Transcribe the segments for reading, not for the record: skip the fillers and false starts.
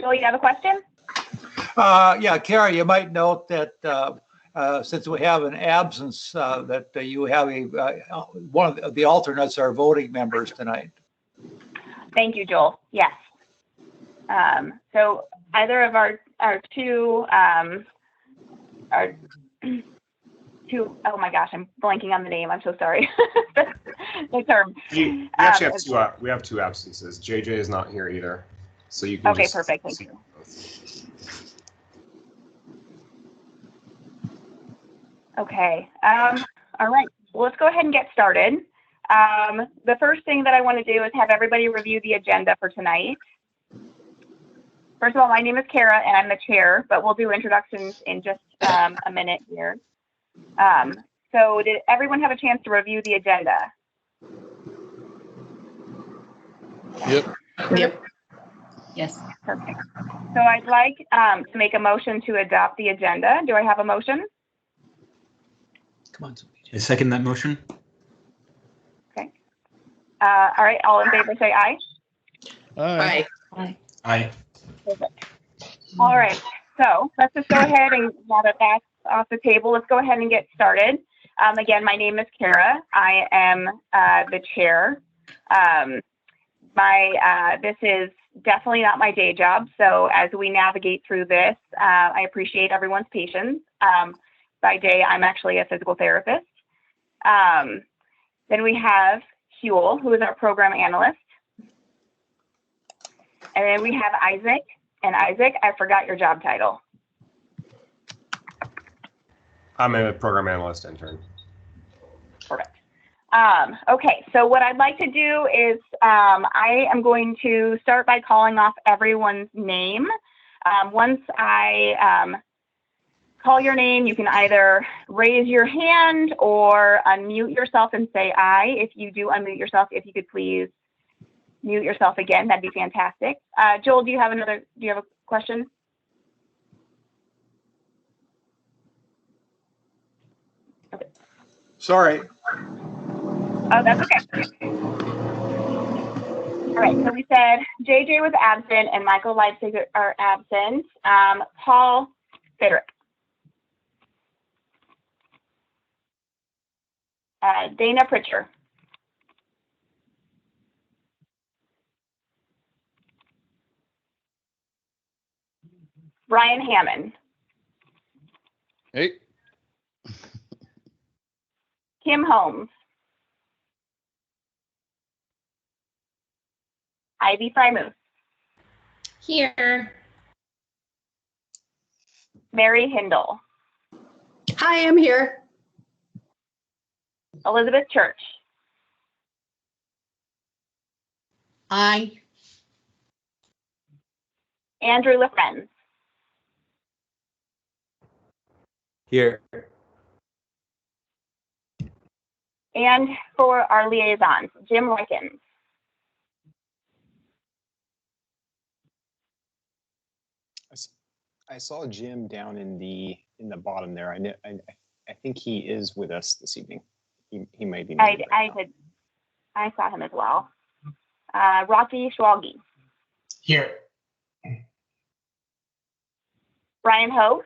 Joel, you have a question? Yeah, Kara, you might note that since we have an absence, that you have one of the alternates are voting members tonight. Thank you, Joel. Yes. So either of our two, oh my gosh, I'm blanking on the name. I'm so sorry. The term. We actually have two absences. JJ is not here either. So you can okay, just perfect. Thank you. both. Okay. All right. Well, let's go ahead and get started. The first thing that I want to do is have everybody review the agenda for tonight. First of all, my name is Kara and I'm the chair, but we'll do introductions in just a minute here. So did everyone have a chance to review the agenda? Yep. Yes. Perfect. So I'd like to make a motion to adopt the agenda. Do I have a motion? Come on. I second that motion. Okay. All right. All in favor, say aye. Aye. Aye. Aye. Perfect. All right. So let's just go ahead and now that that's off the table, let's go ahead and get started. Again, my name is Kara. I am the chair. This is definitely not my day job. So as we navigate through this, I appreciate everyone's patience. By day, I'm actually a physical therapist. Then we have Huel, who is our program analyst. And then we have Isaac. And Isaac, I forgot your job title. I'm a program analyst intern. Perfect. Okay, so what I'd like to do is I am going to start by calling off everyone's name. Once I call your name, you can either raise your hand or unmute yourself and say aye. If you do unmute yourself, if you could please mute yourself again, that'd be fantastic. Joel, do you have a question? Okay. Sorry. Oh, that's okay. All right, so we said JJ was absent and Michael Leipzig are absent. Paul Federick. Dana Pritchard. Brian Hammond. Hey. Kim Holmes. Ivy Frymuth. Here. Mary Hindle. Hi, I'm here. Elizabeth Church. Aye. Andrew LaFrenz. Here. And for our liaisons, Jim Likens. I saw Jim down in the bottom there. I think he is with us this evening. He might be. I saw him as well. Rocky Schwalge. Here. Brian Hogue.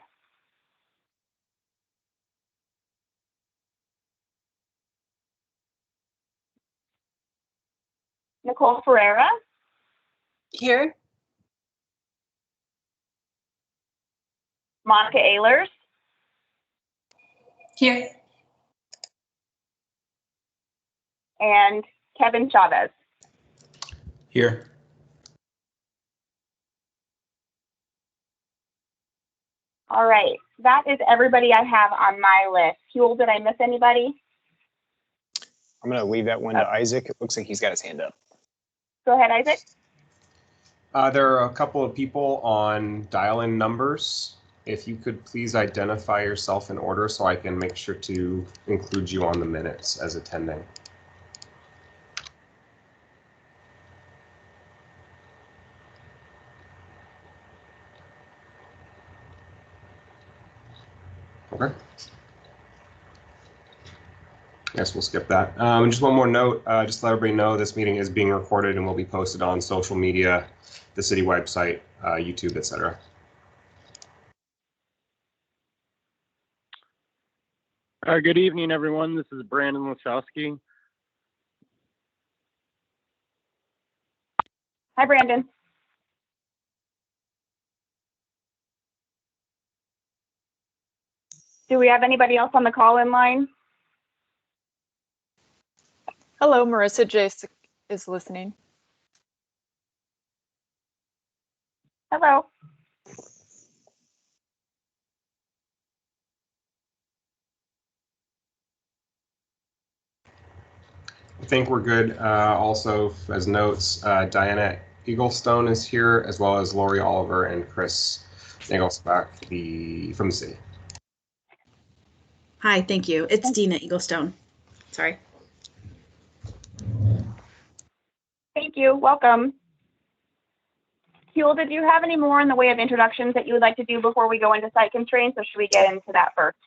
Nicole Ferreira. Here. Monica Ehlers. Here. And Kevin Chavez. Here. All right, that is everybody I have on my list. Huel, did I miss anybody? I'm going to leave that one to Isaac. It looks like he's got his hand up. Go ahead, Isaac. There are a couple of people on dial-in numbers. If you could please identify yourself in order so I can make sure to include you on the minutes as attending. Okay. Guess we'll skip that. And just one more note, just to let everybody know, this meeting is being recorded and will be posted on social media, the city website, YouTube, etc. Good evening, everyone. This is Brandon Wachowski. Hi, Brandon. Do we have anybody else on the call-in line? Hello, Marissa Jace is listening. Hello. I think we're good. Also, as notes, Diana Eaglestone is here, as well as Lori Oliver and Chris Nagelsbach from the city. Hi, thank you. It's Dina Eaglestone. Sorry. Thank you. Welcome. Huel, did you have any more in the way of introductions that you would like to do before we go into site constraints, or should we get into that first?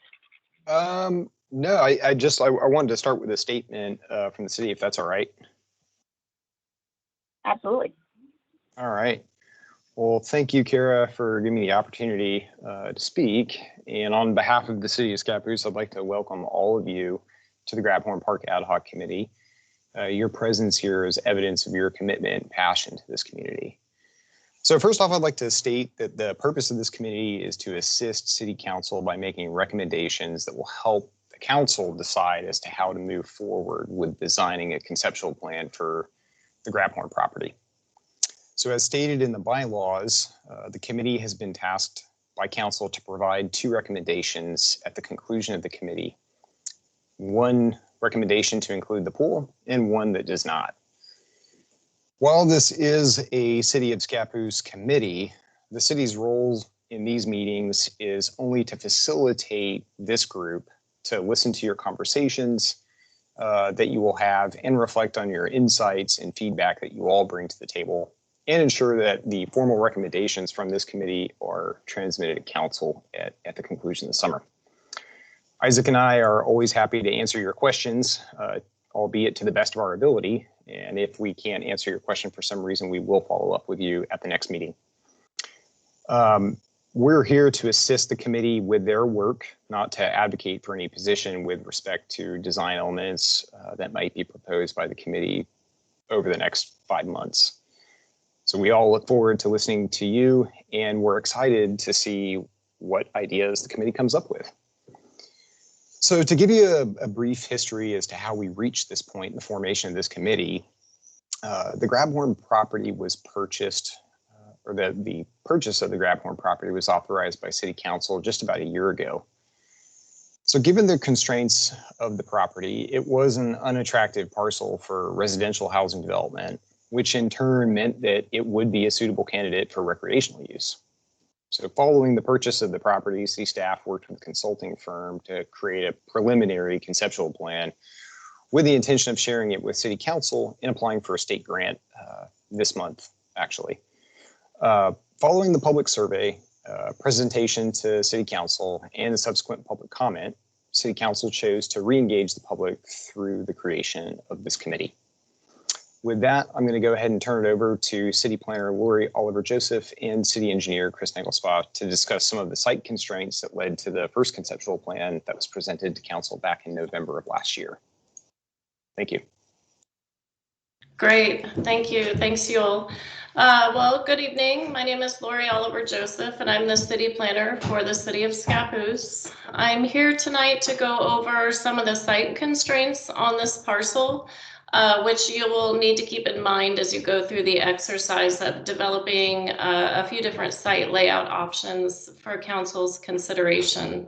No, I wanted to start with a statement from the city, if that's all right. Absolutely. All right. Well, thank you, Kara, for giving me the opportunity to speak. And on behalf of the city of Scappoose, I'd like to welcome all of you to the Grabhorn Park Ad Hoc Committee. Your presence here is evidence of your commitment and passion to this community. So first off, I'd like to state that the purpose of this committee is to assist City Council by making recommendations that will help the council decide as to how to move forward with designing a conceptual plan for the Grabhorn property. So as stated in the bylaws, the committee has been tasked by council to provide 2 recommendations at the conclusion of the committee. 1 recommendation to include the pool and 1 that does not. While this is a City of Scappoose committee, the city's role in these meetings is only to facilitate this group to listen to your conversations that you will have and reflect on your insights and feedback that you all bring to the table, and ensure that the formal recommendations from this committee are transmitted to council at the conclusion of the summer. Isaac and I are always happy to answer your questions, albeit to the best of our ability. And if we can't answer your question for some reason, we will follow up with you at the next meeting. We're here to assist the committee with their work, not to advocate for any position with respect to design elements that might be proposed by the committee over the next 5 months. So we all look forward to listening to you, and we're excited to see what ideas the committee comes up with. So to give you a brief history as to how we reached this point in the formation of this committee, the Grabhorn property was purchased, or the purchase of the Grabhorn property was authorized by City Council just about a year ago. So given the constraints of the property, it was an unattractive parcel for residential housing development, which in turn meant that it would be a suitable candidate for recreational use. So following the purchase of the property, city staff worked with a consulting firm to create a preliminary conceptual plan with the intention of sharing it with City Council and applying for a state grant this month, actually. Following the public survey, presentation to City Council, and the subsequent public comment, City Council chose to re-engage the public through the creation of this committee. With that, I'm going to go ahead and turn it over to City Planner Lori Oliver Joseph and City Engineer Chris Nagelsbach to discuss some of the site constraints that led to the first conceptual plan that was presented to Council back in November of last year. Thank you. Great, thank you. Thanks, Yul. Well, good evening. My name is Lori Oliver Joseph, and I'm the City Planner for the City of Scappoose. I'm here tonight to go over some of the site constraints on this parcel, which you will need to keep in mind as you go through the exercise of developing a few different site layout options for council's consideration.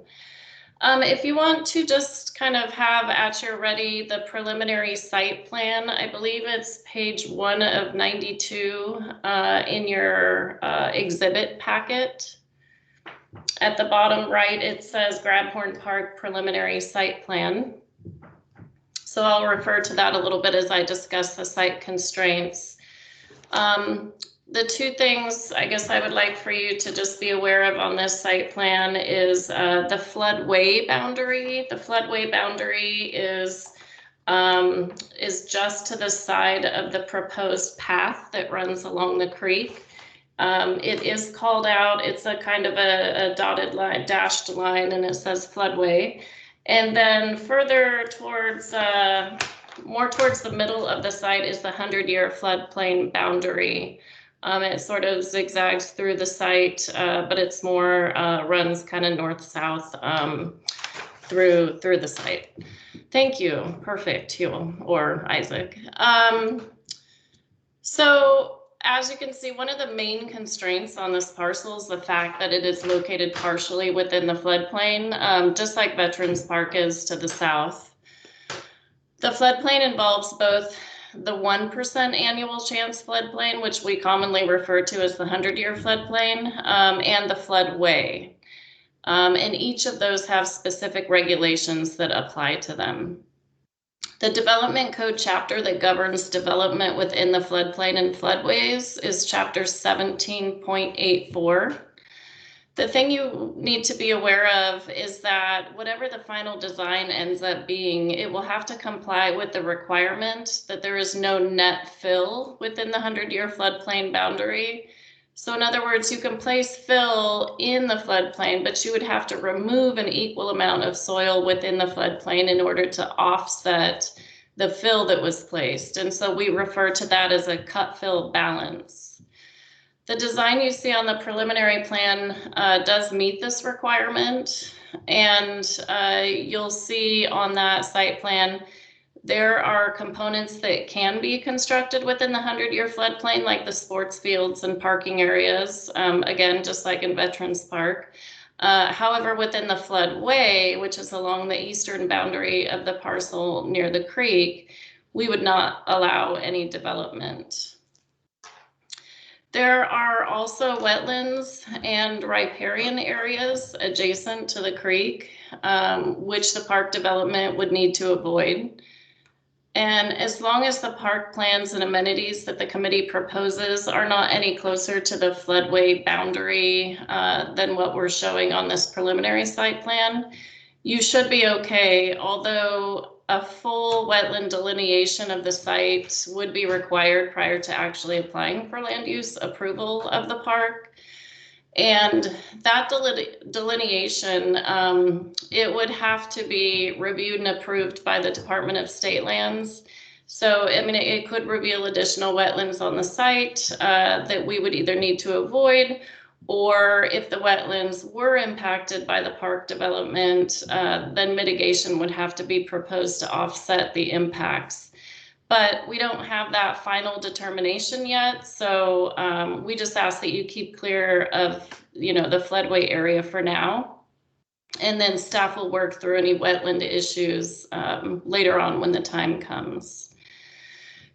If you want to just kind of have at your ready the preliminary site plan, I believe it's page 1 of 92 in your exhibit packet. At the bottom right, it says Grabhorn Park preliminary site plan. So I'll refer to that a little bit as I discuss the site constraints. The 2 things I guess I would like for you to just be aware of on this site plan is the floodway boundary. The floodway boundary is is just to the side of the proposed path that runs along the creek. It is called out. It's a kind of a dotted line, dashed line, and it says floodway. And then further towards, more towards the middle of the site is the 100-year floodplain boundary. It sort of zigzags through the site, but it's more runs kind of north-south through the site. Thank you. Perfect, Huel or Isaac. So as you can see, one of the main constraints on this parcel is the fact that it is located partially within the floodplain, just like Veterans Park is to the south. The floodplain involves both the 1% annual chance floodplain, which we commonly refer to as the 100-year floodplain, and the floodway. And each of those have specific regulations that apply to them. The Development Code chapter that governs development within the floodplain and floodways is chapter 17.84. The thing you need to be aware of is that whatever the final design ends up being, it will have to comply with the requirement that there is no net fill within the 100-year floodplain boundary. So in other words, you can place fill in the floodplain, but you would have to remove an equal amount of soil within the floodplain in order to offset the fill that was placed. And so we refer to that as a cut fill balance. The design you see on the preliminary plan does meet this requirement. And you'll see on that site plan, there are components that can be constructed within the 100-year floodplain, like the sports fields and parking areas, again, just like in Veterans Park. However, within the floodway, which is along the eastern boundary of the parcel near the creek, we would not allow any development. There are also wetlands and riparian areas adjacent to the creek, which the park development would need to avoid. And as long as the park plans and amenities that the committee proposes are not any closer to the floodway boundary than what we're showing on this preliminary site plan, you should be okay, although a full wetland delineation of the site would be required prior to actually applying for land use approval of the park. And that delineation, it would have to be reviewed and approved by the Department of State Lands. So, I mean, it could reveal additional wetlands on the site that we would either need to avoid, or if the wetlands were impacted by the park development, then mitigation would have to be proposed to offset the impacts. But we don't have that final determination yet, so we just ask that you keep clear of, the floodway area for now. And then staff will work through any wetland issues later on when the time comes.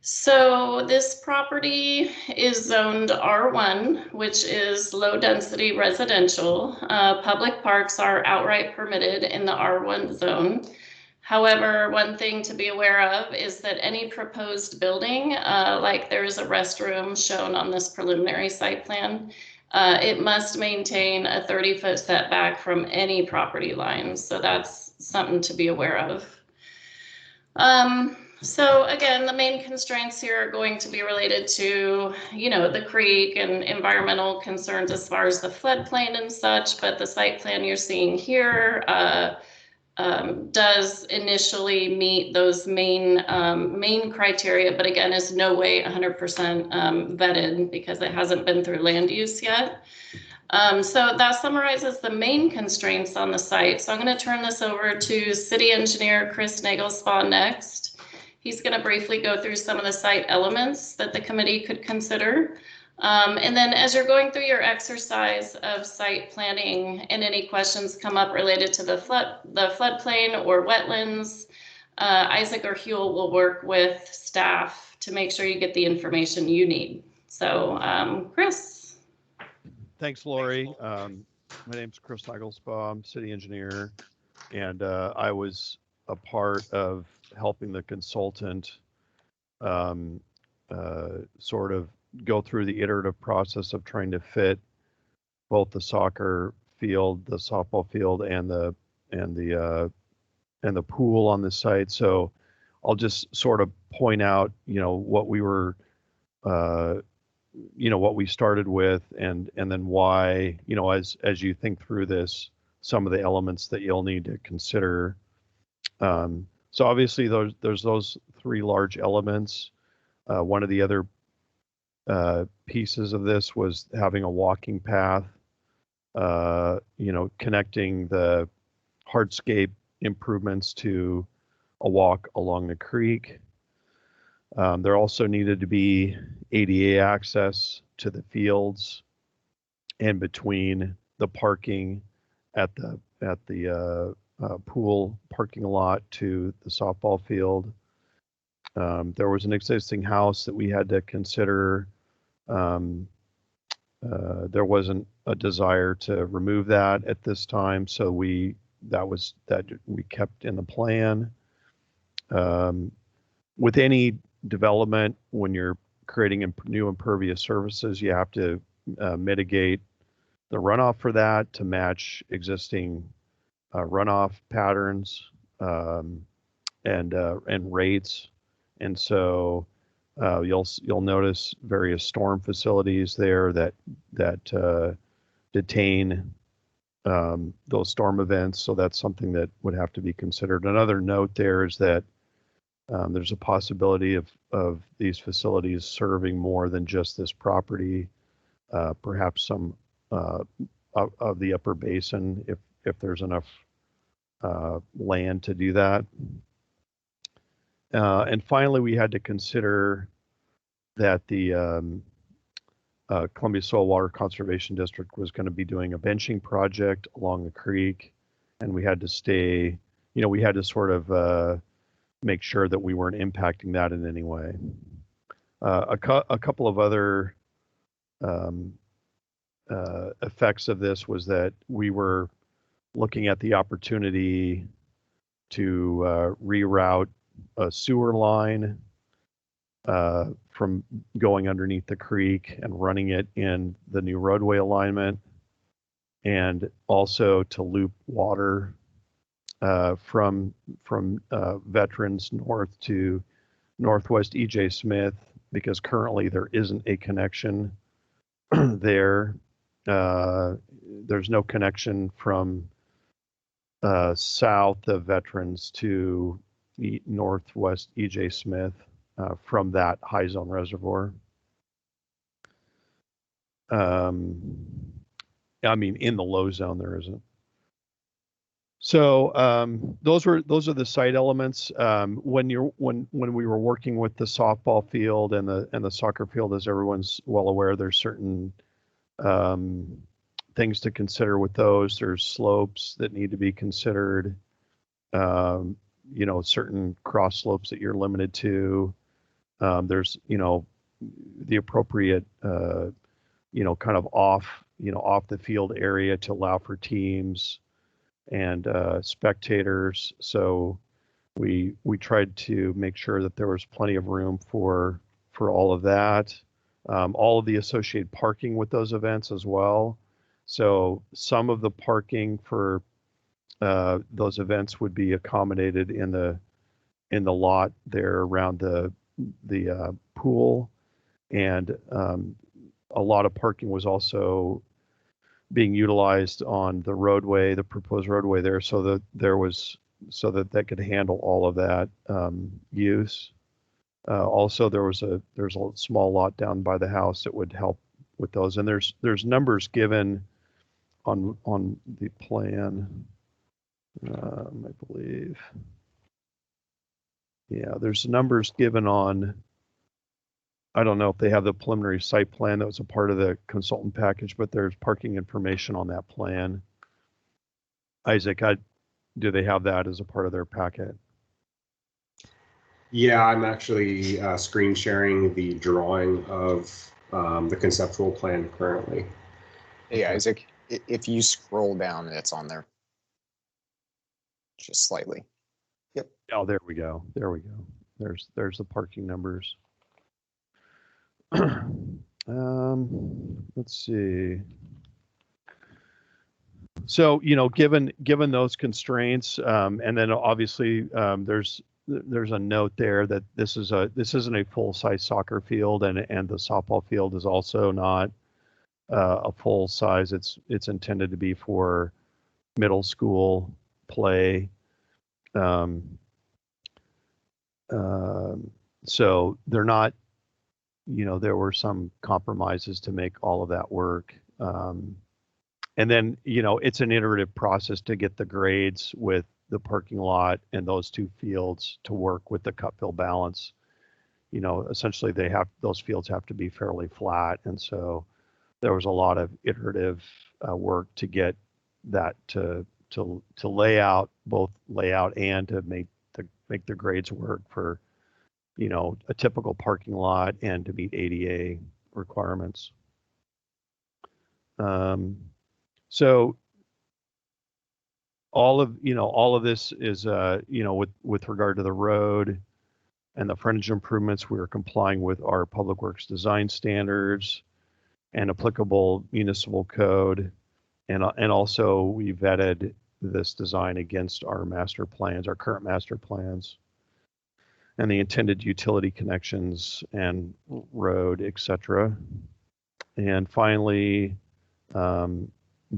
So this property is zoned R1, which is low density residential. Public parks are outright permitted in the R1 zone. However, one thing to be aware of is that any proposed building, like there is a restroom shown on this preliminary site plan, it must maintain a 30-foot setback from any property lines. So that's something to be aware of. So again, the main constraints here are going to be related to, the creek and environmental concerns as far as the floodplain and such, but the site plan you're seeing here does initially meet those main criteria, but again, is no way 100% vetted because it hasn't been through land use yet. So that summarizes the main constraints on the site. So I'm going to turn this over to City Engineer Chris Nagelspaw next. He's going to briefly go through some of the site elements that the committee could consider. And then as you're going through your exercise of site planning and any questions come up related to the floodplain or wetlands, Isaac or Huel will work with staff to make sure you get the information you need. So Chris. Thanks, Lori. My name's Chris Nagelspaw. I'm city engineer, and I was a part of helping the consultant sort of go through the iterative process of trying to fit both the soccer field, the softball field, and the pool on the site. So I'll just sort of point out, what we were, what we started with, and then why, as you think through this, some of the elements that you'll need to consider. So obviously there's those three large elements. One of the other pieces of this was having a walking path, connecting the hardscape improvements to a walk along the creek. There also needed to be ADA access to the fields and between the parking at the pool parking lot to the softball field. There was an existing house that we had to consider. There wasn't a desire to remove that at this time, so we kept in the plan. With any development, when you're creating new impervious surfaces, you have to mitigate the runoff for that to match existing runoff patterns and rates. And so you'll notice various storm facilities there that detain those storm events. So that's something that would have to be considered. Another note there is that there's a possibility of these facilities serving more than just this property, perhaps some of the upper basin if there's enough land to do that. And finally, we had to consider that the Columbia Soil Water Conservation District was going to be doing a benching project along the creek, and we had to we had to sort of make sure that we weren't impacting that in any way. A couple of other effects of this was that we were looking at the opportunity to reroute a sewer line from going underneath the creek and running it in the new roadway alignment, and also to loop water from Veterans north to Northwest E.J. Smith, because currently there isn't a connection there. There's no connection from south of Veterans to Northwest E.J. Smith from that high zone reservoir. I mean, in the low zone there isn't. So those are the site elements. When we were working with the softball field and the soccer field, as everyone's well aware, there's certain things to consider with those. There's slopes that need to be considered. Certain cross slopes that you're limited to. There's the appropriate kind of off the field area to allow for teams and spectators. So we tried to make sure that there was plenty of room for all of that. All of the associated parking with those events as well. So some of the parking for those events would be accommodated in the lot there around the pool, and a lot of parking was also being utilized on the roadway, the proposed roadway there, so that that could handle all of that use. Also, there's a small lot down by the house that would help with those, and there's numbers given on the plan. I believe, yeah, there's numbers given on. I don't know if they have the preliminary site plan that was a part of the consultant package, but there's parking information on that plan. Isaac, do they have that as a part of their packet? Yeah, I'm actually screen sharing the drawing of the conceptual plan currently. Hey, Isaac, if you scroll down, it's on there. Just slightly. Yep. Oh, there we go. There we go. There's the parking numbers. Let's see. So, given those constraints, and then obviously there's there's a note there that this isn't a full-size soccer field, and the softball field is also not a full size. It's intended to be for middle school play. So they're not, there were some compromises to make all of that work. And then, it's an iterative process to get the grades with the parking lot and those two fields to work with the cut fill balance. Essentially those fields have to be fairly flat. And so there was a lot of iterative work to get that to both layout and to make the grades work for, a typical parking lot and to meet ADA requirements. So all of this is, with regard to the road and the frontage improvements, we are complying with our Public Works design standards and applicable municipal code. And also we vetted this design against our master plans, our current master plans, and the intended utility connections and road, etc. And finally,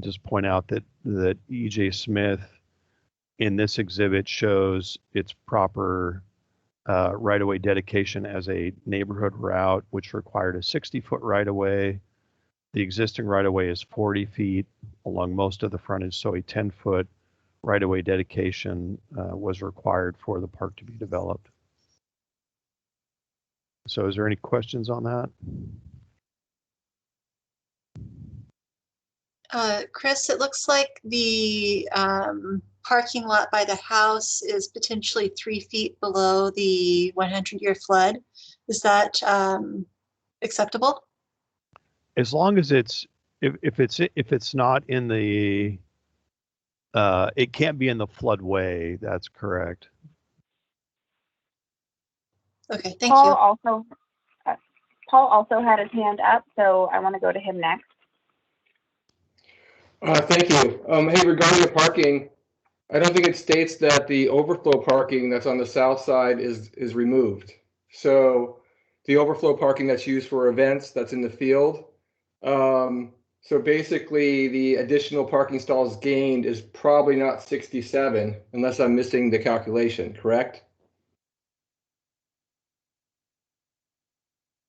just point out that EJ Smith in this exhibit shows its proper right-of-way dedication as a neighborhood route, which required a 60-foot right-of-way. The existing right-of-way is 40 feet along most of the frontage, so a 10-foot right-of-way dedication was required for the park to be developed. So is there any questions on that? Chris, it looks like the parking lot by the house is potentially 3 feet below the 100-year flood. Is that acceptable? As long as if it's not in the it can't be in the floodway. That's correct. Okay, thank you. Paul also had his hand up, so I want to go to him next. Thank you. Hey, regarding the parking, I don't think it states that the overflow parking that's on the south side is removed. So the overflow parking that's used for events that's in the field. So basically the additional parking stalls gained is probably not 67 unless I'm missing the calculation, correct?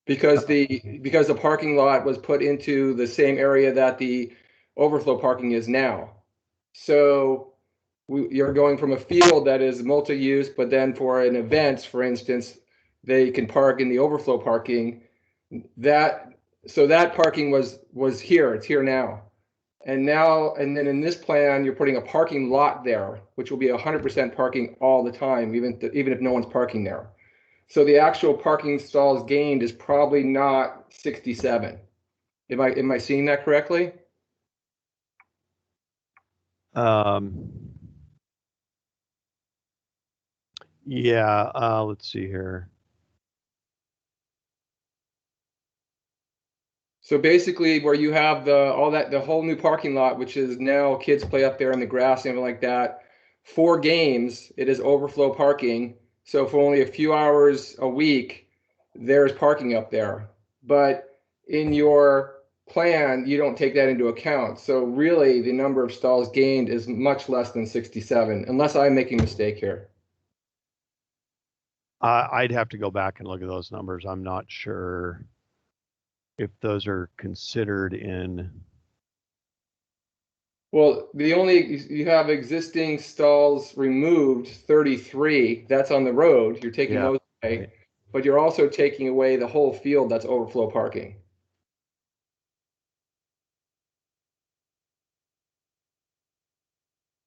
Because the parking lot was put into the same area that the overflow parking is now. So you're going from a field that is multi-use, but then for an event, for instance, they can park in the overflow parking. So that parking was here, it's here now. And then in this plan, you're putting a parking lot there, which will be 100% parking all the time, even if no one's parking there. So the actual parking stalls gained is probably not 67. Am I seeing that correctly? Yeah, let's see here. So basically where you have the whole new parking lot, which is now kids play up there in the grass and everything like that, for games, it is overflow parking. So for only a few hours a week, there's parking up there. But in your plan, you don't take that into account. So really the number of stalls gained is much less than 67, unless I'm making a mistake here. I'd have to go back and look at those numbers. I'm not sure if those are considered in. Well, you have existing stalls removed, 33, that's on the road, you're taking those away, but you're also taking away the whole field that's overflow parking.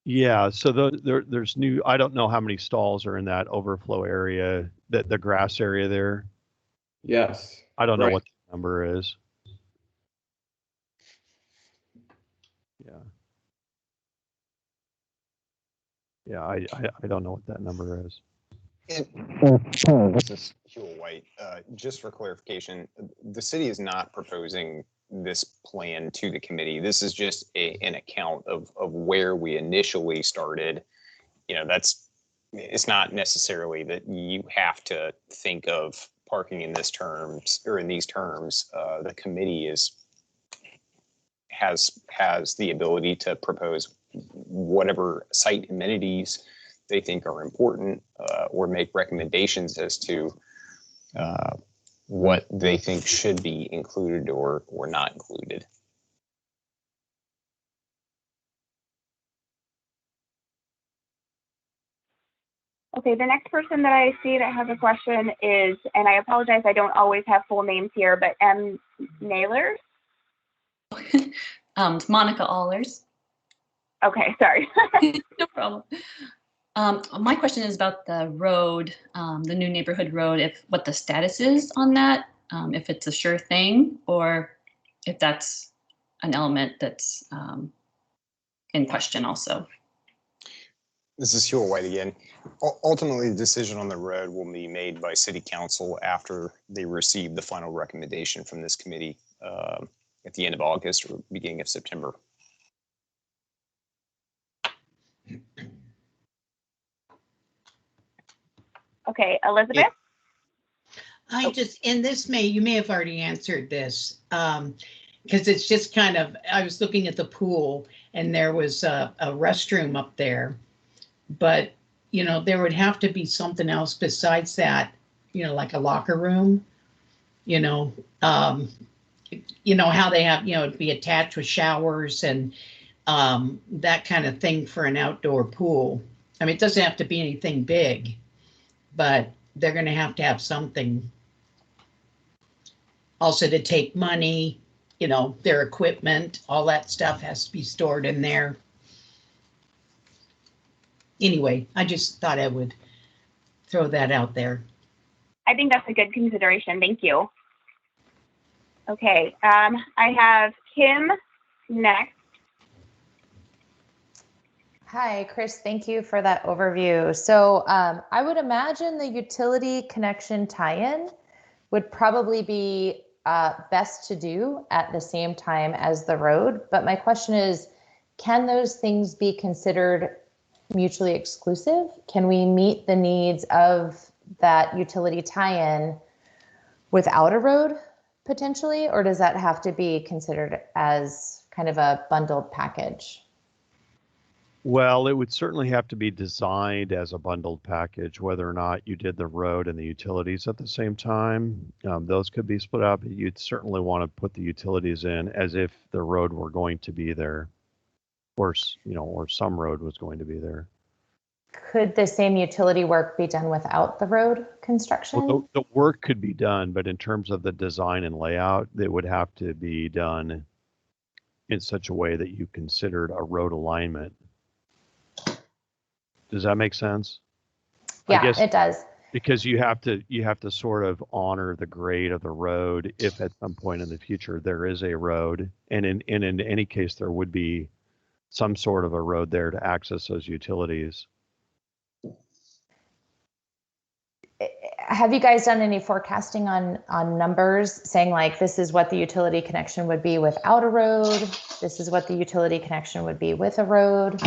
Yeah, so there's new, I don't know how many stalls are in that overflow area, the grass area there. Yes. I don't know what the number is. Yeah. Yeah, I don't know what that number is. This is Hugh White. Just for clarification, the city is not proposing this plan to the committee. This is just an account of where we initially started. That's It's not necessarily that you have to think of parking in this terms or in these terms. The committee has the ability to propose whatever site amenities they think are important, or make recommendations as to what they think should be included or not included. Okay, the next person that I see that has a question is, and I apologize, I don't always have full names here, but M. Naylor. It's Monica Allers. Okay, sorry. No problem. My question is about the road, the new neighborhood road, what the status is on that, if it's a sure thing, or if that's an element that's in question also. This is Hugh White again. Ultimately, the decision on the road will be made by City Council after they receive the final recommendation from this committee at the end of August or beginning of September. Okay, Elizabeth? You may have already answered this, because it's just kind of, I was looking at the pool and there was a restroom up there, but, there would have to be something else besides that, like a locker room, how they have, it'd be attached with showers and that kind of thing for an outdoor pool. I mean, it doesn't have to be anything big, but they're going to have something. Also to take money, their equipment, all that stuff has to be stored in there. Anyway, I just thought I would throw that out there. I think that's a good consideration. Thank you. Okay, I have Kim next. Hi, Chris. Thank you for that overview. So I would imagine the utility connection tie-in would probably be best to do at the same time as the road. But my question is, can those things be considered mutually exclusive? Can we meet the needs of that utility tie-in without a road potentially, or does that have to be considered as kind of a bundled package? Well, it would certainly have to be designed as a bundled package, whether or not you did the road and the utilities at the same time. Those could be split up. You'd certainly want to put the utilities in as if the road were going to be there, or some road was going to be there. Could the same utility work be done without the road construction? Well, the work could be done, but in terms of the design and layout, it would have to be done in such a way that you considered a road alignment. Does that make sense? Yeah, I guess it does. Because you have to sort of honor the grade of the road if at some point in the future there is a road, and in any case there would be some sort of a road there to access those utilities. Have you guys done any forecasting on numbers saying like this is what the utility connection would be without a road? This is what the utility connection would be with a road?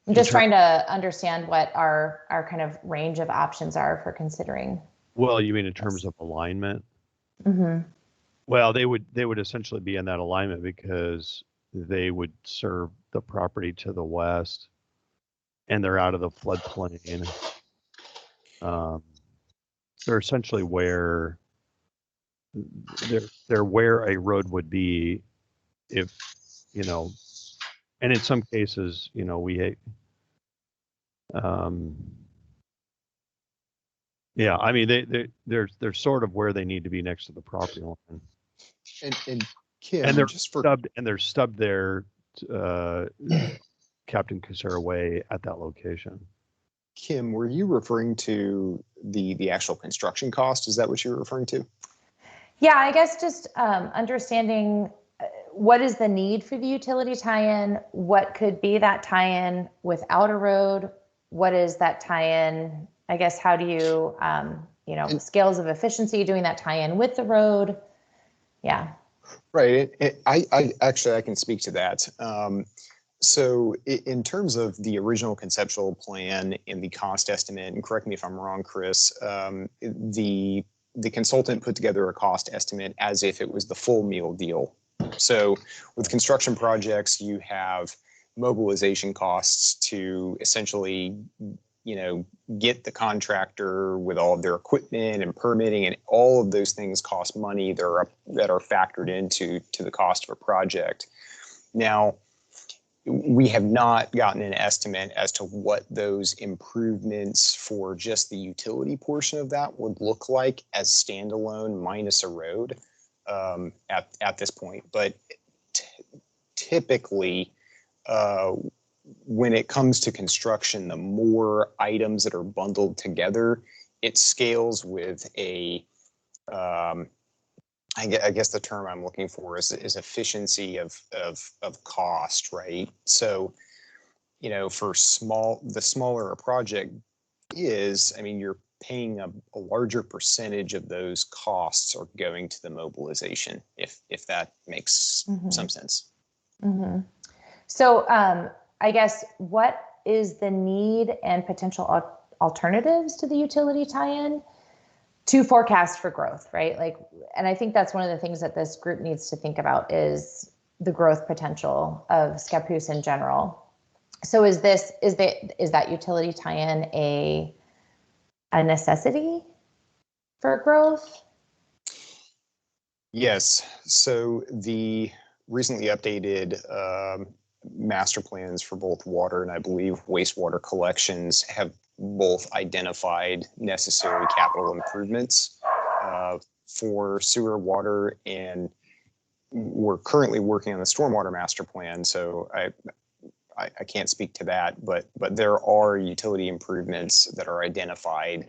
I'm just trying to understand what our kind of range of options are for considering. Well, you mean in terms of alignment? Mm-hmm. Well, they would essentially be in that alignment because they would serve the property to the west, and they're out of the floodplain. They're essentially where they're where a road would be if, and in some cases, yeah, I mean, they're sort of where they need to be next to the property line. And Kim, and they're stubbed there, Captain Casera Way at that location. Kim, were you referring to the actual construction cost? Is that what you were referring to? Yeah, I guess just understanding what is the need for the utility tie-in, what could be that tie-in without a road, what is that tie-in, I guess, how do you, scales of efficiency doing that tie-in with the road? Yeah. Right. I can speak to that. So in terms of the original conceptual plan and the cost estimate, and correct me if I'm wrong, Chris, the consultant put together a cost estimate as if it was the full meal deal. So with construction projects, you have mobilization costs to essentially, get the contractor with all of their equipment and permitting, and all of those things cost money that are factored into the cost of a project. Now, we have not gotten an estimate as to what those improvements for just the utility portion of that would look like as standalone minus a road at this point. But typically, when it comes to construction, the more items that are bundled together, it scales with a I guess the term I'm looking for is efficiency of cost, right? So, for the smaller a project is, you're paying a larger percentage of those costs are going to the mobilization, if that makes some sense. Mm-hmm. So, I guess what is the need and potential alternatives to the utility tie-in to forecast for growth, right? And I think that's one of the things that this group needs to think about is the growth potential of Scappoose in general. So is that utility tie-in a necessity for growth? Yes. So the recently updated master plans for both water and I believe wastewater collections have both identified necessary capital improvements for sewer, water, and we're currently working on the stormwater master plan. So I can't speak to that, but there are utility improvements that are identified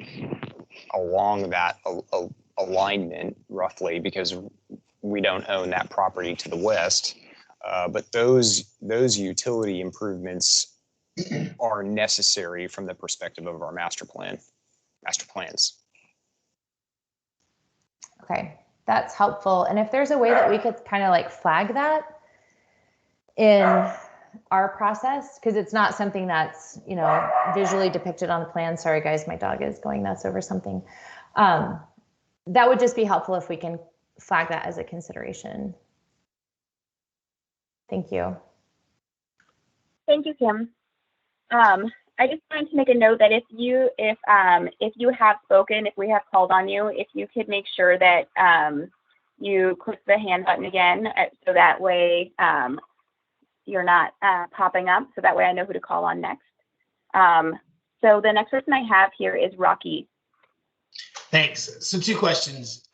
along that alignment roughly, because we don't own that property to the west. But those utility improvements are necessary from the perspective of our master plans. Okay, that's helpful. And if there's a way that we could kind of flag that in our process, because it's not something that's, visually depicted on the plan. Sorry guys, my dog is going nuts over something. That would just be helpful if we can flag that as a consideration. Thank you. Thank you, Kim. I just wanted to make a note that if you have spoken, if we have called on you, if you could make sure that you click the hand button again, so that way you're not popping up. So that way I know who to call on next. So the next person I have here is Rocky. Thanks. So 2 questions.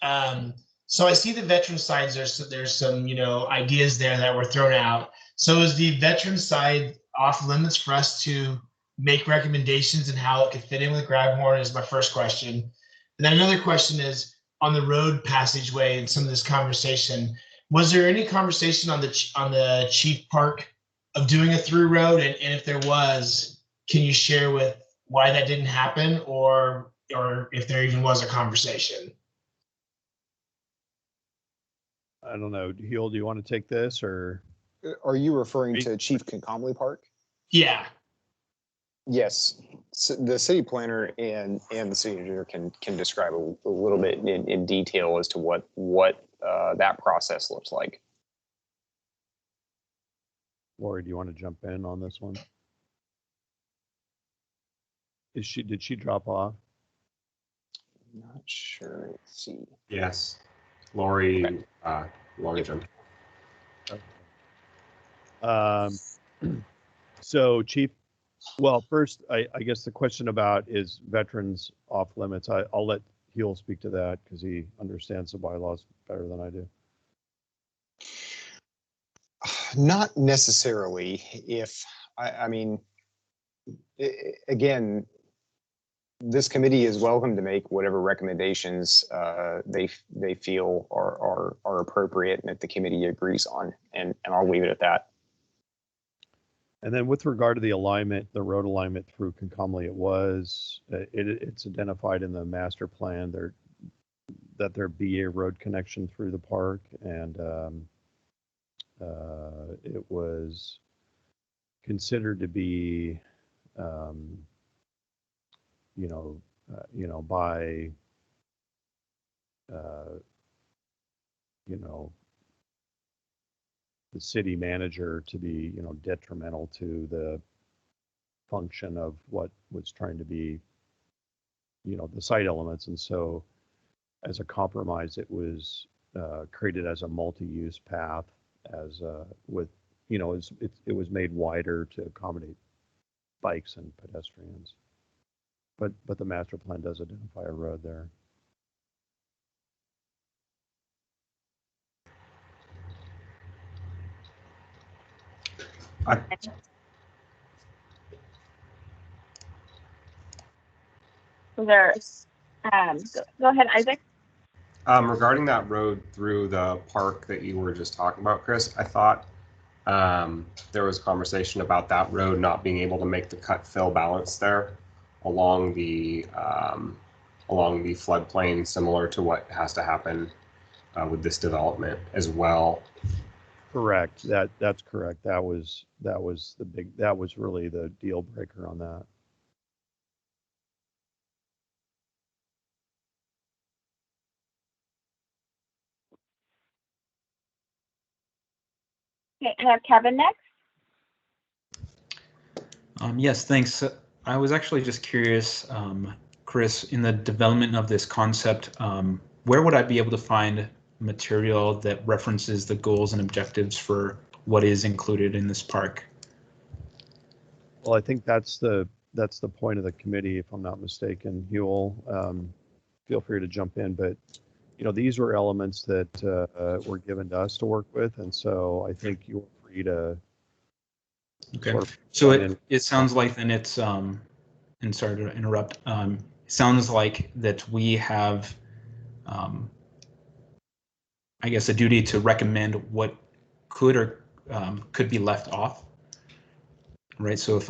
So I see the veteran sides. There's some ideas there that were thrown out. So is the veteran side off limits for us to make recommendations and how it could fit in with Grabhorn is my first question. And then another question is on the road passageway and some of this conversation. Was there any conversation on the Chief Park of doing a through road? And if there was, can you share with why that didn't happen, or if there even was a conversation? I don't know. Heel, do you want to take this, or? Are you referring to Chief Concomly Park? Yeah. Yes. So the city planner and the city engineer can describe a little bit in detail as to what that process looks like. Lori, do you want to jump in on this one? Did she drop off? Not sure. Let's see. Yes. Lori, okay. Lori jumped. So Chief, well, first, I guess the question about is veterans off limits. I'll let Heel speak to that because he understands the bylaws better than I do. Not necessarily. I mean, again, this committee is welcome to make whatever recommendations they feel are appropriate and that the committee agrees on, and I'll leave it at that. And then with regard to the alignment, the road alignment through Concomly, it's identified in the master plan that there be a road connection through the park, and it was considered to be, by, the city manager to be, detrimental to the function of what was trying to be, the site elements. And so as a compromise, it was created as a multi-use path with, it was made wider to accommodate bikes and pedestrians. But the master plan does identify a road there. Go ahead, Isaac. Regarding that road through the park that you were just talking about, Chris, I thought there was conversation about that road not being able to make the cut fill balance there along the floodplain, similar to what has to happen with this development as well. Correct. That's correct. That was really the deal breaker on that. Okay, I have Kevin next. Yes, thanks. I was actually just curious, Chris, in the development of this concept, where would I be able to find material that references the goals and objectives for what is included in this park? Well, I think that's the point of the committee, if I'm not mistaken. Huel, feel free to jump in, but these were elements that were given to us to work with, and so I think you're free to. Okay. Sort of so it sounds like then it's and sorry to interrupt. It sounds like that we have, I guess, a duty to recommend what could or could be left off. Right. So if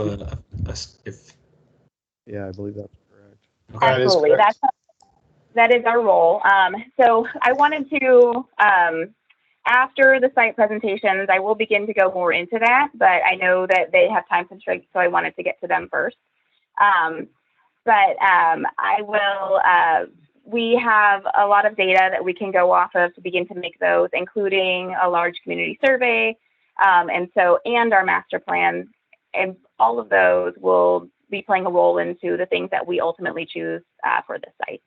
yeah, I believe that's correct. Okay. Absolutely, that is our role. So I wanted to, after the site presentations, I will begin to go more into that, but I know that they have time constraints, so I wanted to get to them first. I will, we have a lot of data that we can go off of to begin to make those, including a large community survey, and our master plan, and all of those will be playing a role into the things that we ultimately choose for this site.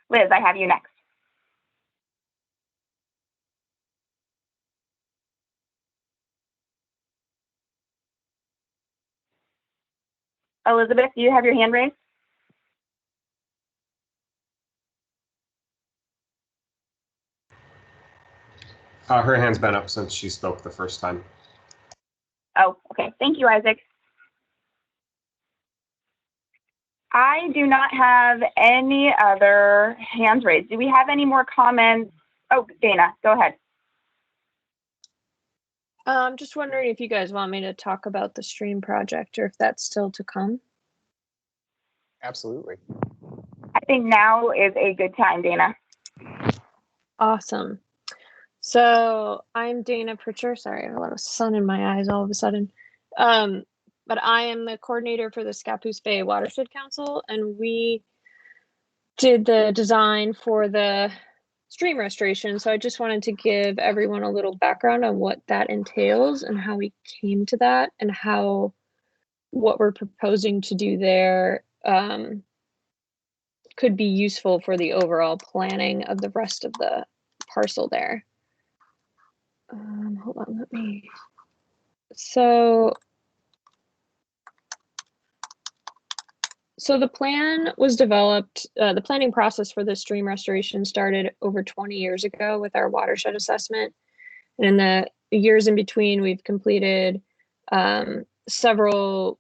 Liz, I have you next. Elizabeth, do you have your hand raised? Her hand's been up since she spoke the first time. Oh, okay. Thank you, Isaac. I do not have any other hands raised. Do we have any more comments? Oh, Dana, go ahead. I'm just wondering if you guys want me to talk about the stream project or if that's still to come. Absolutely. I think now is a good time, Dana. Awesome. So I'm Dana Pritchard. Sorry, I have a lot of sun in my eyes all of a sudden. But I am the coordinator for the Scappoose Bay Watershed Council, and we did the design for the stream restoration. So I just wanted to give everyone a little background on what that entails and how we came to that, and how what we're proposing to do there could be useful for the overall planning of the rest of the parcel there. Hold on, So the plan was developed, the planning process for the stream restoration started over 20 years ago with our watershed assessment. And in the years in between, we've completed several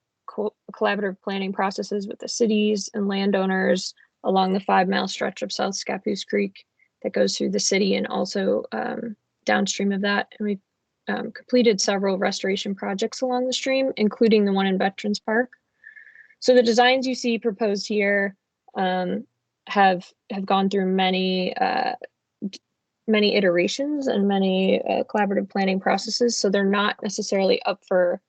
collaborative planning processes with the cities and landowners along the 5-mile stretch of South Scappoose Creek that goes through the city, and also downstream of that. And we've completed several restoration projects along the stream, including the one in Veterans Park. So the designs you see proposed here have gone through many many iterations and many collaborative planning processes, so they're not necessarily up for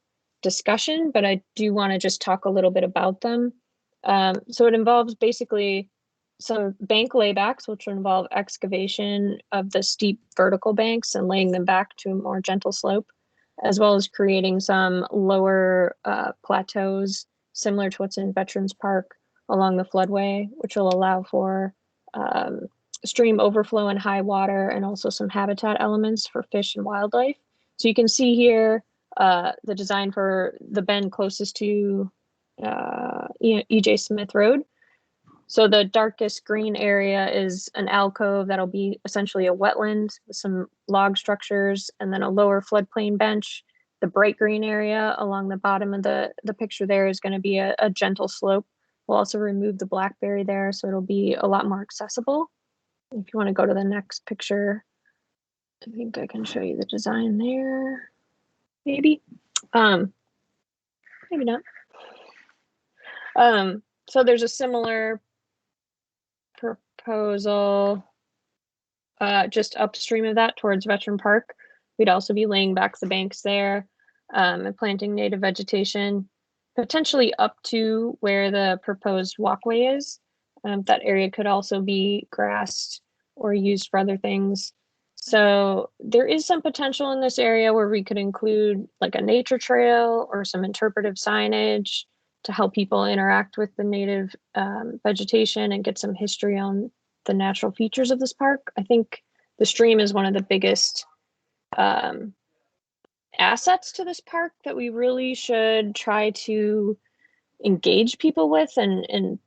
discussion, but I do want to just talk a little bit about them. So it involves basically some bank laybacks, which will involve excavation of the steep vertical banks and laying them back to a more gentle slope, as well as creating some lower plateaus similar to what's in Veterans Park along the floodway, which will allow for stream overflow and high water, and also some habitat elements for fish and wildlife. So you can see here the design for the bend closest to E.J. Smith Road. So the darkest green area is an alcove that'll be essentially a wetland with some log structures, and then a lower floodplain bench. The bright green area along the bottom of the picture there is going to be a gentle slope. We'll also remove the blackberry there, so it'll be a lot more accessible. If you want to go to the next picture, I think I can show you the design there. Maybe. Maybe not. So there's a similar proposal just upstream of that towards Veteran Park. We'd also be laying back the banks there and planting native vegetation, potentially up to where the proposed walkway is. That area could also be grassed or used for other things. So there is some potential in this area where we could include like a nature trail or some interpretive signage to help people interact with the native vegetation and get some history on the natural features of this park. I think the stream is one of the biggest assets to this park that we really should try to engage people with and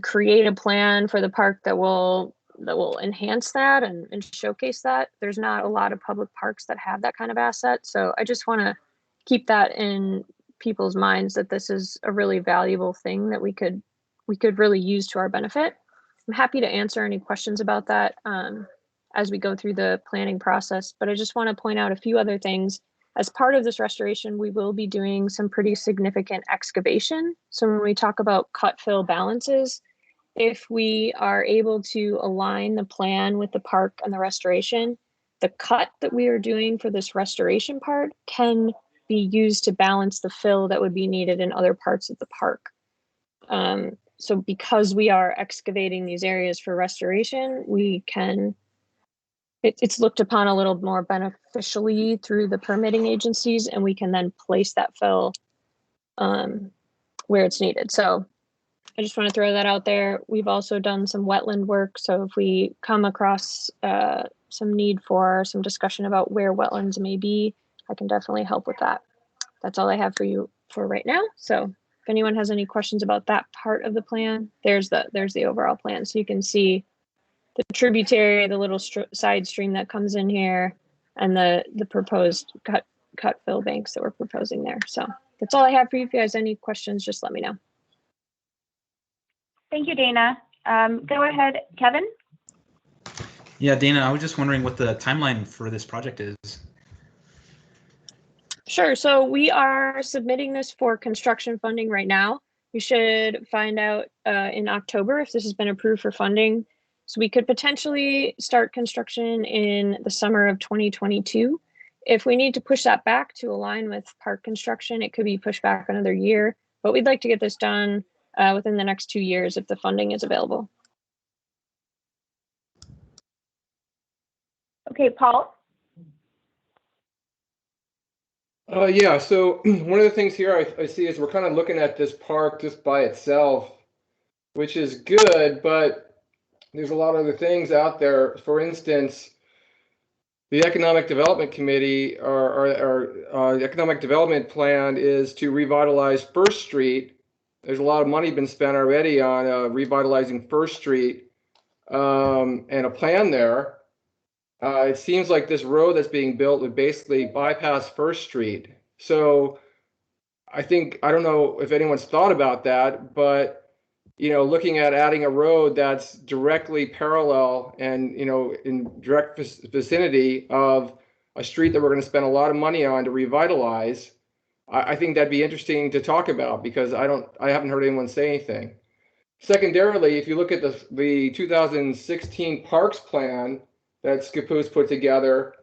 create a plan for the park that will enhance that and showcase that. There's not a lot of public parks that have that kind of asset. So I just want to keep that in people's minds, that this is a really valuable thing that we could really use to our benefit. I'm happy to answer any questions about that as we go through the planning process, but I just want to point out a few other things. As part of this restoration, we will be doing some pretty significant excavation. So when we talk about cut fill balances, if we are able to align the plan with the park and the restoration, the cut that we are doing for this restoration part can be used to balance the fill that would be needed in other parts of the park. So because we are excavating these areas for restoration, we can, it's looked upon a little more beneficially through the permitting agencies, and we can then place that fill where it's needed. So I just want to throw that out there. We've also done some wetland work. So if we come across some need for some discussion about where wetlands may be, I can definitely help with that. That's all I have for you for right now. So if anyone has any questions about that part of the plan, there's the overall plan. So you can see the tributary, the little side stream that comes in here, and the proposed cut fill banks that we're proposing there. So that's all I have for you. If you guys have any questions, just let me know. Thank you, Dana. Go ahead, Kevin. Yeah, Dana, I was just wondering what the timeline for this project is. Sure. So we are submitting this for construction funding right now. We should find out in October if this has been approved for funding. So we could potentially start construction in the summer of 2022. If we need to push that back to align with park construction, it could be pushed back another year. But we'd like to get this done within the next 2 years if the funding is available. Okay, Paul. Yeah, so one of the things here I see is we're kind of looking at this park just by itself, which is good, but there's a lot of other things out there. For instance, the Economic Development Committee, or the Economic Development Plan is to revitalize First Street. There's a lot of money been spent already on revitalizing First Street and a plan there. It seems like this road that's being built would basically bypass First Street. So I don't know if anyone's thought about that, but looking at adding a road that's directly parallel and in direct vicinity of a street that we're going to spend a lot of money on to revitalize, I think that'd be interesting to talk about, because I haven't heard anyone say anything. Secondarily, if you look at the 2016 Parks Plan, that Scappoose put together,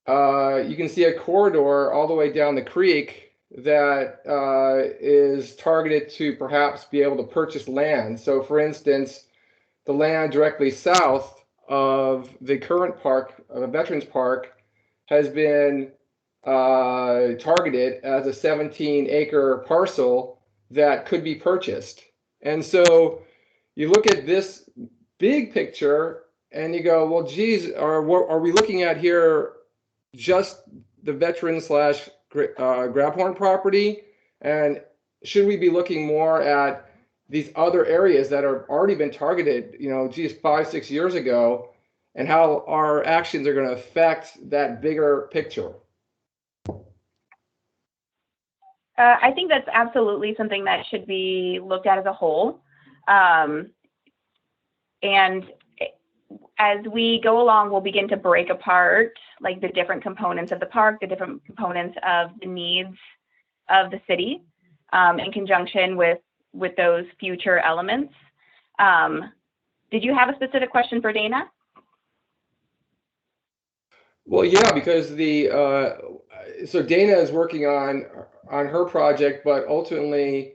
you can see a corridor all the way down the creek that is targeted to perhaps be able to purchase land. So for instance, the land directly south of the current park, the Veterans Park, has been targeted as a 17-acre parcel that could be purchased. And so you look at this big picture and you go, well, geez, are we looking at here just the veteran slash Grabhorn property? And should we be looking more at these other areas that are already been targeted, you know, geez, 5-6 years ago, and how our actions are going to affect that bigger picture? I think that's absolutely something that should be looked at as a whole. And as we go along, we'll begin to break apart like the different components of the park, the different components of the needs of the city in conjunction with those future elements. Did you have a specific question for Dana? Well, yeah, because so Dana is working on her project, but ultimately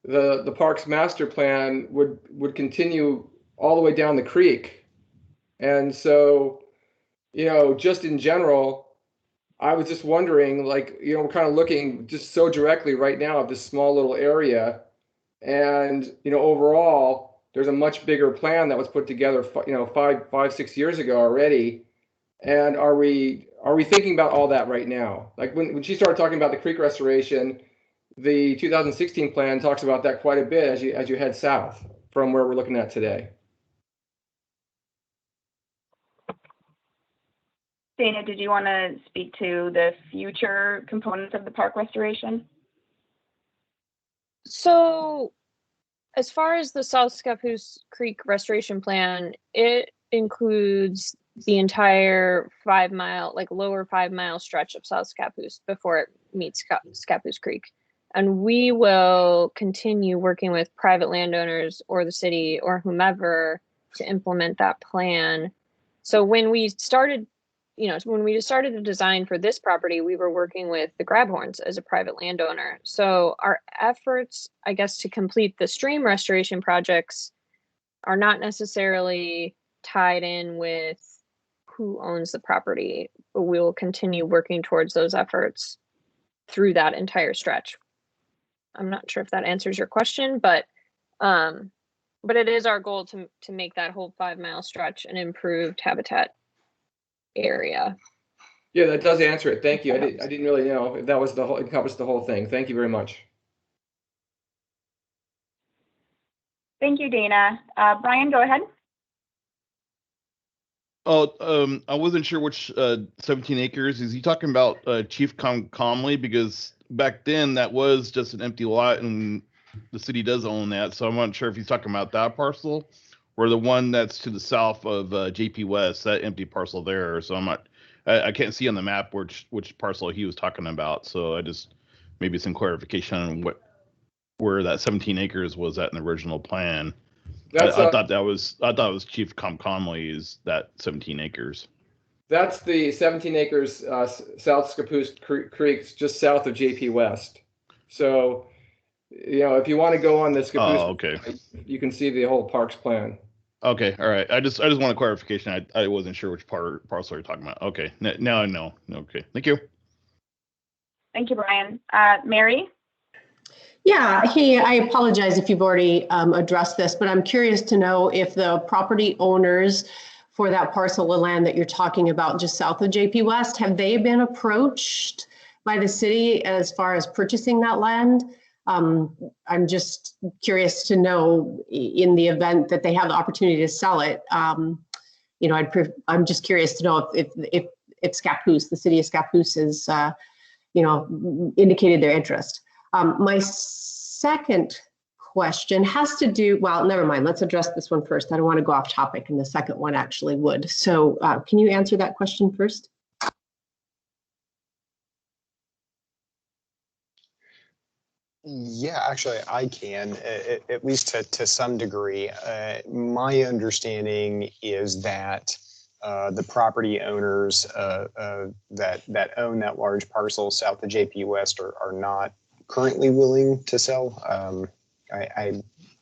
the park's master plan would continue all the way down the creek. And so, you know, just in general, I was just wondering, like, you know, we're kind of looking just so directly right now at this small little area. And, you know, overall, there's a much bigger plan that was put together, you know, 5-6 years ago already. And are we thinking about all that right now? Like when she started talking about the creek restoration, the 2016 plan talks about that quite a bit as you head south from where we're looking at today. Dana, did you want to speak to the future components of the park restoration? So as far as the South Scappoose Creek restoration plan, it includes the entire 5-mile, like lower 5-mile stretch of South Scappoose before it meets Scappoose Creek. And we will continue working with private landowners or the city or whomever to implement that plan. So when we started, when we started the design for this property, we were working with the Grabhorns as a private landowner. So our efforts, I guess, to complete the stream restoration projects are not necessarily tied in with who owns the property, but we will continue working towards those efforts through that entire stretch. I'm not sure if that answers your question, but it is our goal to make that whole 5-mile stretch an improved habitat area. Yeah, that does answer it. Thank you. I didn't really know if that was encompassed the whole thing. Thank you very much. Thank you, Dana. Brian, go ahead. Oh, I wasn't sure which 17 acres. Is he talking about Chief Comley? Because back then that was just an empty lot and the city does own that. So I'm not sure if he's talking about that parcel or the one that's to the south of JP West, that empty parcel there. So I can't see on the map which parcel he was talking about. So I just, maybe some clarification on where that 17 acres was at in the original plan. I thought it was Chief Comley's, that 17 acres. That's the 17 acres South Scappoose Creek, just south of JP West. So, you know, if you want to go on the Scappoose, okay, you can see the whole parks plan. Okay, all right. I just want a clarification. I wasn't sure which parcel you're talking about. Okay, now I know. Okay, thank you. Thank you, Brian. Mary? Yeah, hey, I apologize if you've already addressed this, but I'm curious to know if the property owners for that parcel of land that you're talking about just south of JP West, have they been approached by the city as far as purchasing that land? I'm just curious to know, in the event that they have the opportunity to sell it, you know, I'm just curious to know if Scappoose, the city of Scappoose, has, you know, indicated their interest. My second question has to do, well, never mind. Let's address this one first. I don't want to go off topic, and the second one actually would. So can you answer that question first? Yeah, actually, I can, at least to some degree. My understanding is that the property owners that own that large parcel south of JP West are not currently willing to sell.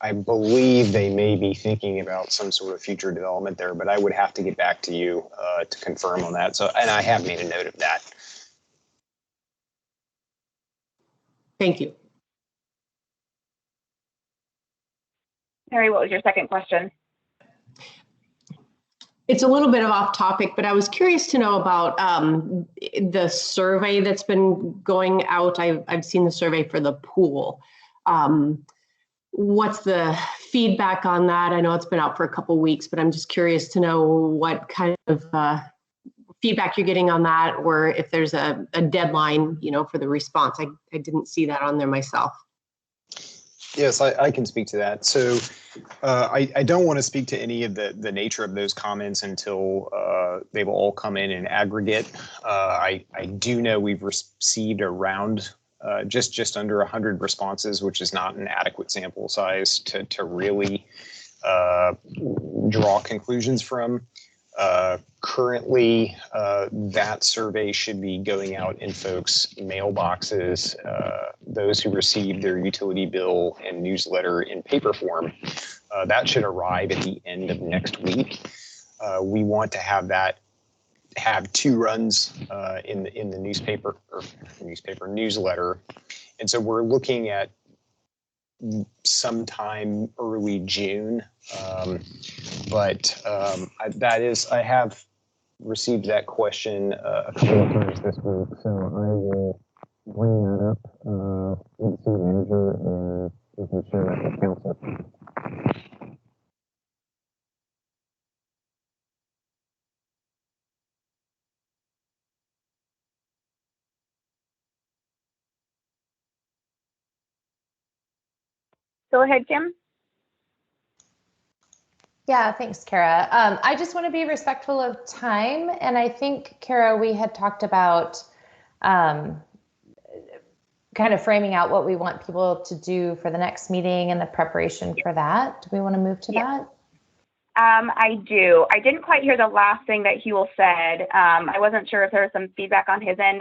I believe they may be thinking about some sort of future development there, but I would have to get back to you to confirm on that. So, and I have made a note of that. Thank you. Mary, what was your second question? It's a little bit of off topic, but I was curious to know about the survey that's been going out. I've seen the survey for the pool. What's the feedback on that? I know it's been out for a couple weeks, but I'm just curious to know what kind of feedback you're getting on that, or if there's a deadline, for the response. I didn't see that on there myself. Yes, I can speak to that. So I don't want to speak to any of the nature of those comments until they've all come in aggregate. I do know we've received around just under 100 responses, which is not an adequate sample size to really draw conclusions from. Currently, that survey should be going out in folks' mailboxes. Those who receive their utility bill and newsletter in paper form, that should arrive at the end of next week. We want to have 2 runs in the newsletter, and so we're looking at sometime early June. I have received that question a couple of times this week, so I will bring that up with the manager and we can share that with council. Go ahead, Kim. Yeah, thanks, Kara. I just want to be respectful of time. And I think, Kara, we had talked about kind of framing out what we want people to do for the next meeting and the preparation for that. Do we want to move to that? I do. I didn't quite hear the last thing that Huel said. I wasn't sure if there was some feedback on his end.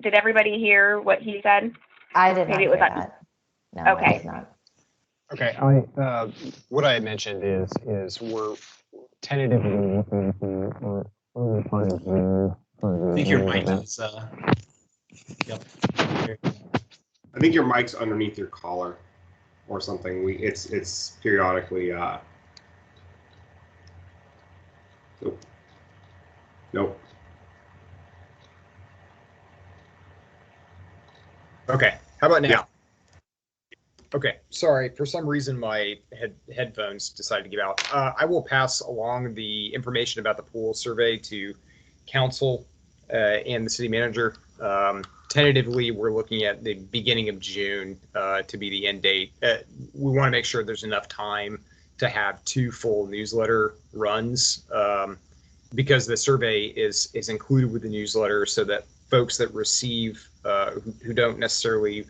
Did everybody hear what he said? I did not hear that. No, okay. I did not. Okay, what I had mentioned is we're tentatively looking for early part of June. I think your mic is, yep. I think your mic's underneath your collar or something. It's periodically, Nope. Okay, how about now? Yeah. Okay, sorry. For some reason, my headphones decided to give out. I will pass along the information about the pool survey to council and the city manager. Tentatively, we're looking at the beginning of June to be the end date. We want to make sure there's enough time to have 2 full newsletter runs because the survey is included with the newsletter, so that folks that receive who don't necessarily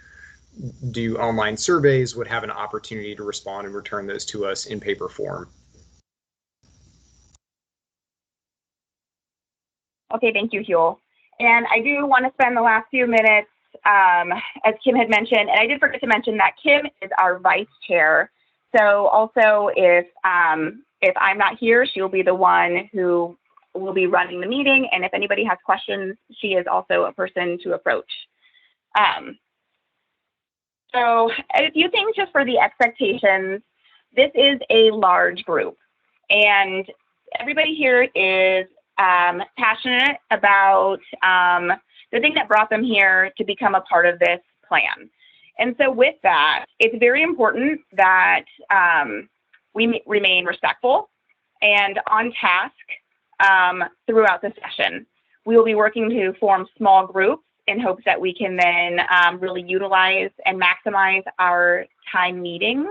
do online surveys would have an opportunity to respond and return those to us in paper form. Okay, thank you, Huel. And I do want to spend the last few minutes, as Kim had mentioned, and I did forget to mention that Kim is our vice chair. So also if I'm not here, she'll be the one who will be running the meeting. And if anybody has questions, she is also a person to approach. So a few things just for the expectations. This is a large group, and everybody here is passionate about the thing that brought them here to become a part of this plan. And so with that, it's very important that we remain respectful and on task throughout the session. We will be working to form small groups in hopes that we can then really utilize and maximize our time meetings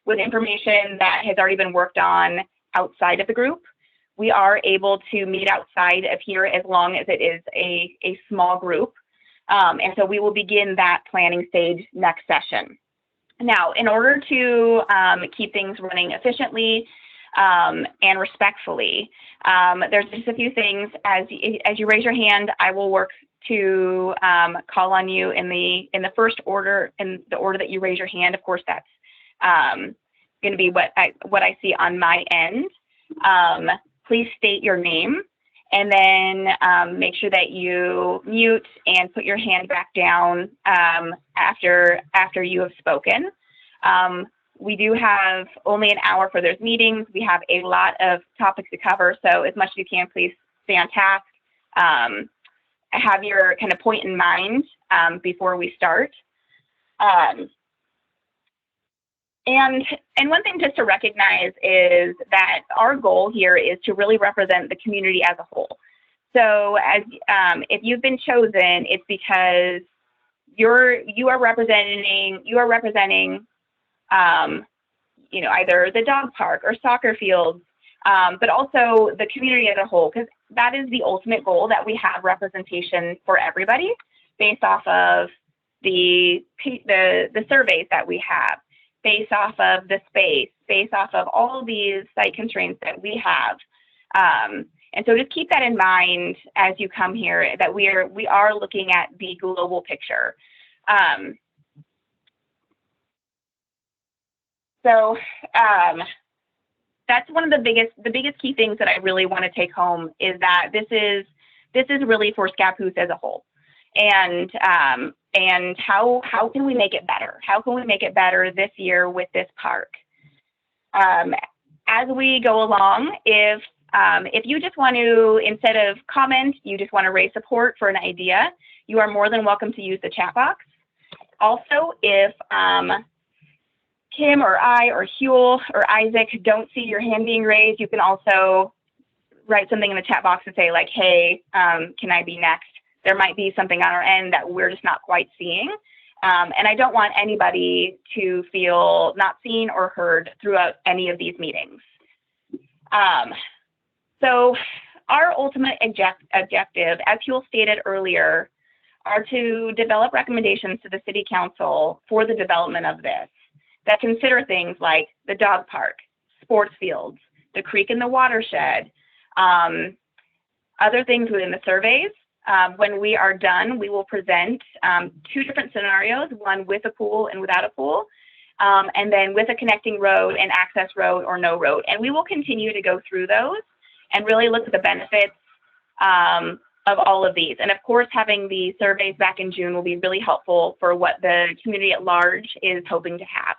with information that has already been worked on outside of the group. We are able to meet outside of here as long as it is a small group. And so we will begin that planning stage next session. Now, in order to keep things running efficiently, and respectfully. There's just a few things. As you raise your hand, I will work to call on you in the first order, in the order that you raise your hand. Of course, that's going to be what I see on my end. Please state your name, and then make sure that you mute and put your hand back down after you have spoken. We do have only an hour for those meetings. We have a lot of topics to cover, so as much as you can, please stay on task. Have your kind of point in mind before we start. And one thing just to recognize is that our goal here is to really represent the community as a whole. So as if you've been chosen, it's because you are representing you know, either the dog park or soccer fields, but also the community as a whole, because that is the ultimate goal, that we have representation for everybody based off of the surveys that we have, based off of the space, based off of all these site constraints that we have. And so just keep that in mind as you come here, that we are looking at the global picture. So that's one of the biggest key things that I really want to take home, is that this is really for Scappoose as a whole, and how can we make it better? How can we make it better this year with this park? As we go along, if you just want to, instead of comment, you just want to raise support for an idea, you are more than welcome to use the chat box. Also, if Kim or I or Huel or Isaac don't see your hand being raised, you can also write something in the chat box and say, like, hey, can I be next? There might be something on our end that we're just not quite seeing. And I don't want anybody to feel not seen or heard throughout any of these meetings. So our ultimate objective, as Huel stated earlier, are to develop recommendations to the City Council for the development of this, that consider things like the dog park, sports fields, the creek and the watershed, other things within the surveys. When we are done, we will present 2 different scenarios, one with a pool and without a pool, and then with a connecting road and access road or no road. And we will continue to go through those and really look at the benefits of all of these. And of course, having the surveys back in June will be really helpful for what the community at large is hoping to have.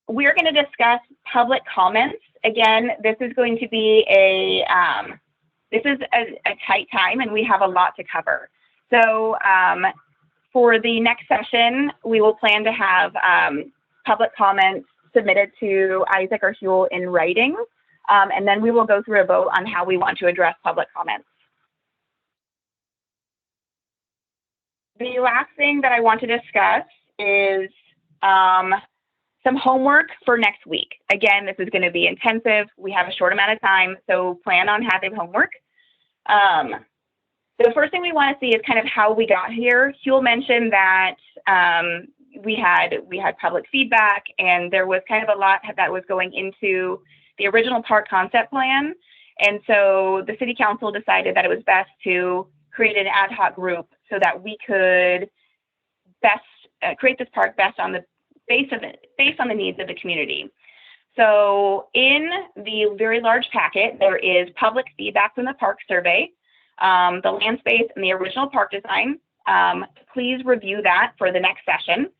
We're going to discuss public comments. Again, this is going to be a tight time, and we have a lot to cover. So for the next session, we will plan to have public comments submitted to Isaac or Huel in writing, and then we will go through a vote on how we want to address public comments. The last thing that I want to discuss is some homework for next week. Again, this is going to be intensive. We have a short amount of time, so plan on having homework. The first thing we want to see is kind of how we got here. Huel mentioned that we had public feedback, and there was kind of a lot that was going into the original park concept plan. And so the City Council decided that it was best to create an ad hoc group so that we could best create this park based on the needs of the community. So in the very large packet, there is public feedback from the park survey, the land space, and the original park design. Please review that for the next session.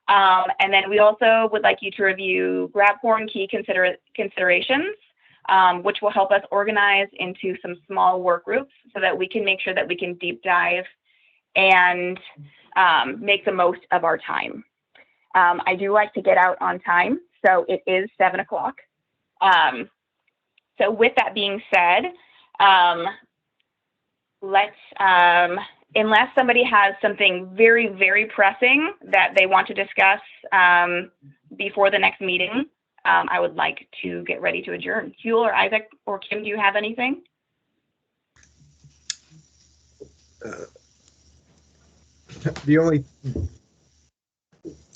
And then we also would like you to review Grabhorn key considerations, which will help us organize into some small work groups so that we can make sure that we can deep dive and make the most of our time. I do like to get out on time, so it is 7 o'clock. So with that being said, unless somebody has something very, very pressing that they want to discuss before the next meeting, I would like to get ready to adjourn. Huel or Isaac or Kim, do you have anything? The only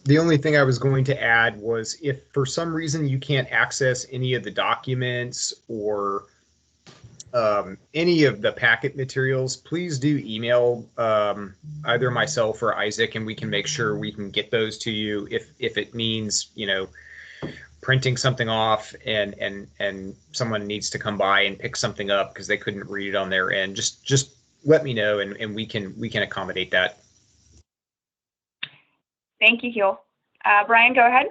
The only thing I was going to add was if for some reason you can't access any of the documents or any of the packet materials, please do email either myself or Isaac, and we can make sure we can get those to you. If it means, you know, printing something off and someone needs to come by and pick something up because they couldn't read it on their end, just let me know, and we can accommodate that. Thank you, Huel. Brian, go ahead.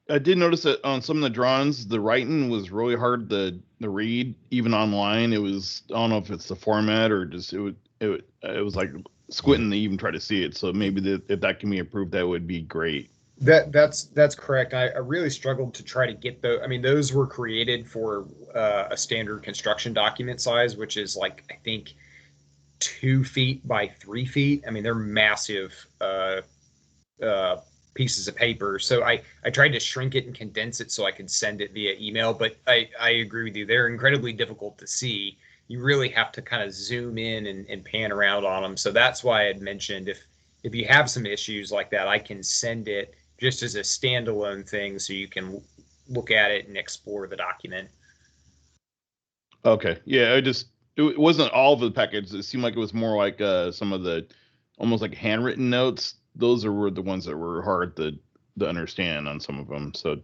I did notice that on some of the drawings, the writing was really hard to read, even online. It was, I don't know if it's the format or just it was like squinting to even try to see it. So maybe if that can be improved, that would be great. That's correct. I really struggled to try to get those. I mean, those were created for a standard construction document size, which is like, I think, 2 feet by 3 feet. I mean, they're massive pieces of paper. So I tried to shrink it and condense it so I could send it via email. But I agree with you. They're incredibly difficult to see. You really have to kind of zoom in and pan around on them. So that's why I had mentioned if you have some issues like that, I can send it just as a standalone thing so you can look at it and explore the document. Okay. Yeah, it wasn't all of the packets. It seemed like it was more like some of the almost like handwritten notes. Those were the ones that were hard to understand on some of them. So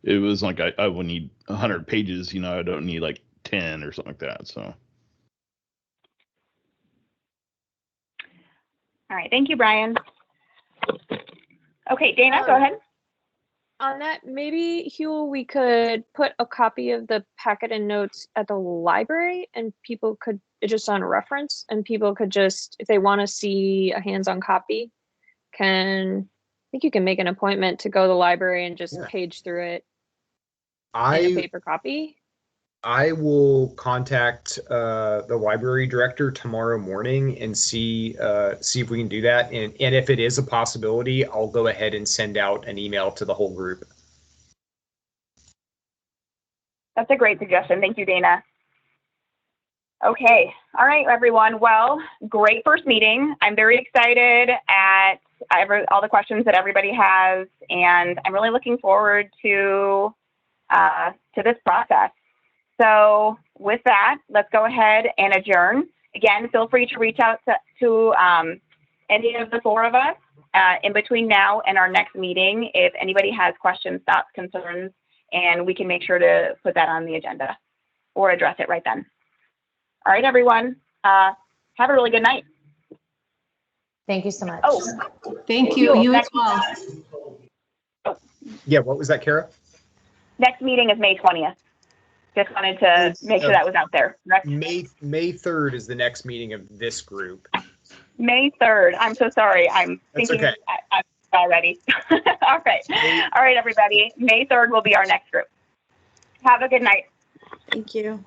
it was like I would need 100 pages, you know, I don't need like 10 or something like that. So. All right. Thank you, Brian. Okay, Dana, go ahead. On that, maybe, Huel, we could put a copy of the packet and notes at the library, and people could, just on reference, and people could just, if they want to see a hands-on copy, I think you can make an appointment to go to the library and just page through it in a paper copy. I will contact the library director tomorrow morning and see if we can do that. And if it is a possibility, I'll go ahead and send out an email to the whole group. That's a great suggestion. Thank you, Dana. Okay. All right, everyone. Well, great first meeting. I'm very excited at all the questions that everybody has, and I'm really looking forward to this process. So with that, let's go ahead and adjourn. Again, feel free to reach out to any of the 4 of us in between now and our next meeting if anybody has questions, thoughts, concerns, and we can make sure to put that on the agenda or address it right then. All right, everyone. Have a really good night. Thank you so much. Oh, thank you. You as well. Yeah, what was that, Kara? Next meeting is May 20th. Just wanted to make sure that was out there. May 3rd is the next meeting of this group. May 3rd. I'm so sorry. I'm thinking okay. already. All right. All right, everybody. May 3rd will be our next group. Have a good night. Thank you.